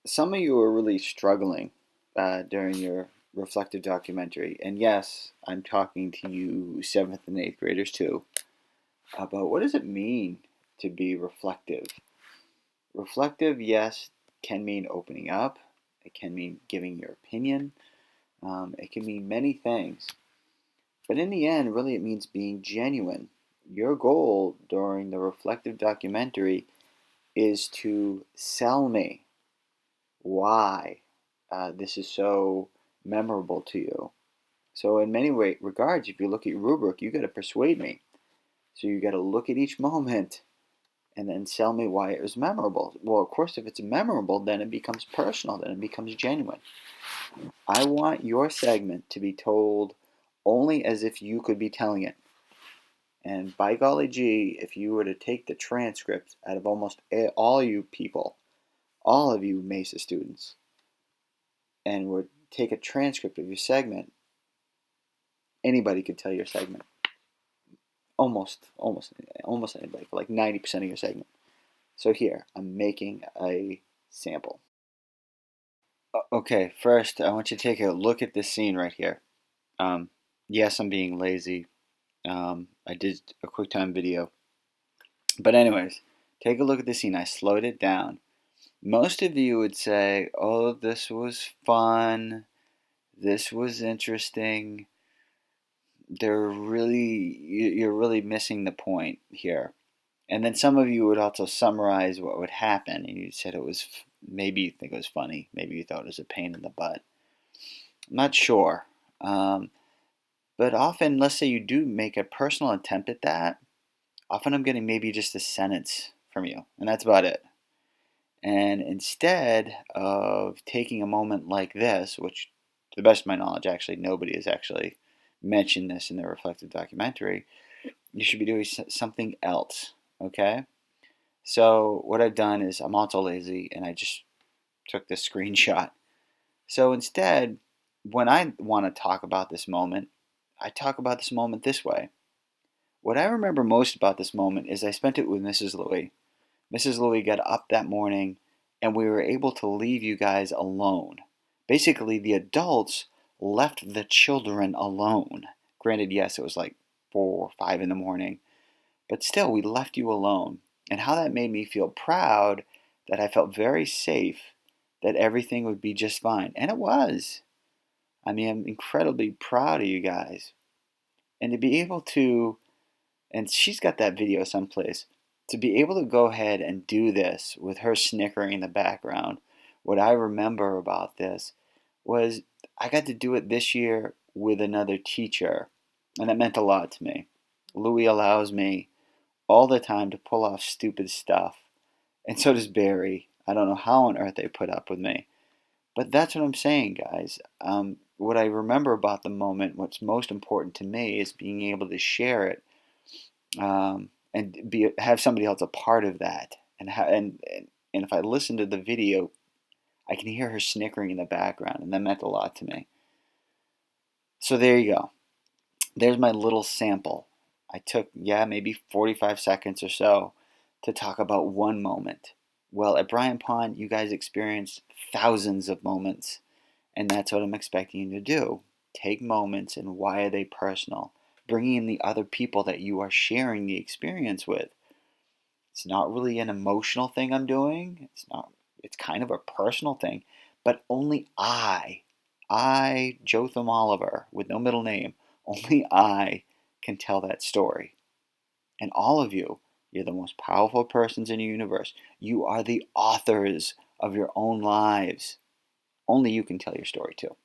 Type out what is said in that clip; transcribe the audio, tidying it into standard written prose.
Some of you are really struggling during your reflective documentary. And yes, I'm talking to you 7th and 8th graders too about what does it mean to be reflective? Reflective, yes, can mean opening up. It can mean giving your opinion. It can mean many things. But in the end, really, it means being genuine. Your goal during the reflective documentary is to sell me why this is so memorable to you. So, in many regards, if you look at your rubric, you got to persuade me. So, you got to look at each moment and then sell me why it was memorable. Well, of course, if it's memorable, then it becomes personal, then it becomes genuine. I want your segment to be told only as if you could be telling it. And by golly gee, if you were to take the transcripts out of almost all you people, all of you MESA students, and would take a transcript of your segment, anybody could tell your segment. Almost anybody, for like 90% of your segment. So here, I'm making a sample. Okay, first I want you to take a look at this scene right here. Yes, I'm being lazy. I did a QuickTime video. But anyways, take a look at the scene. I slowed it down. Most of you would say, oh, this was fun. This was interesting. You're really missing the point here. And then some of you would also summarize what would happen, and you said it was maybe you think it was funny, maybe you thought it was a pain in the butt. I'm not sure, but often, let's say you do make a personal attempt at that. Often, I'm getting maybe just a sentence from you, and that's about it. And instead of taking a moment like this, which, to the best of my knowledge, actually nobody has actually mentioned this in their reflective documentary, you should be doing something else. Okay? So what I've done is I'm also lazy and I just took this screenshot. So instead, when I want to talk about this moment, I talk about this moment this way. What I remember most about this moment is I spent it with Mrs. Louie. Mrs. Louie got up that morning and we were able to leave you guys alone. Basically, the adults left the children alone. Granted, yes, it was like 4 or 5 in the morning, but still, we left you alone. And how that made me feel proud that I felt very safe, that everything would be just fine. And it was. I mean, I'm incredibly proud of you guys. And to be able to, and she's got that video someplace, to be able to go ahead and do this with her snickering in the background, what I remember about this was I got to do it this year with another teacher. And that meant a lot to me. Louie allows me all the time to pull off stupid stuff. And so does Barry. I don't know how on earth they put up with me. But that's what I'm saying, guys. What I remember about the moment, what's most important to me, is being able to share it and have somebody else a part of that. And if I listen to the video, I can hear her snickering in the background, and that meant a lot to me. So there you go. There's my little sample. I took, maybe 45 seconds or so to talk about one moment. Well, at Bryant Pond, you guys experienced thousands of moments, and that's what I'm expecting you to do. Take moments, and why are they personal? Bringing in the other people that you are sharing the experience with. It's not really an emotional thing I'm doing. It's kind of a personal thing, but only Jotham Oliver, with no middle name, only I can tell that story. And all of you, you're the most powerful persons in the universe. You are the authors of your own lives. Only you can tell your story too.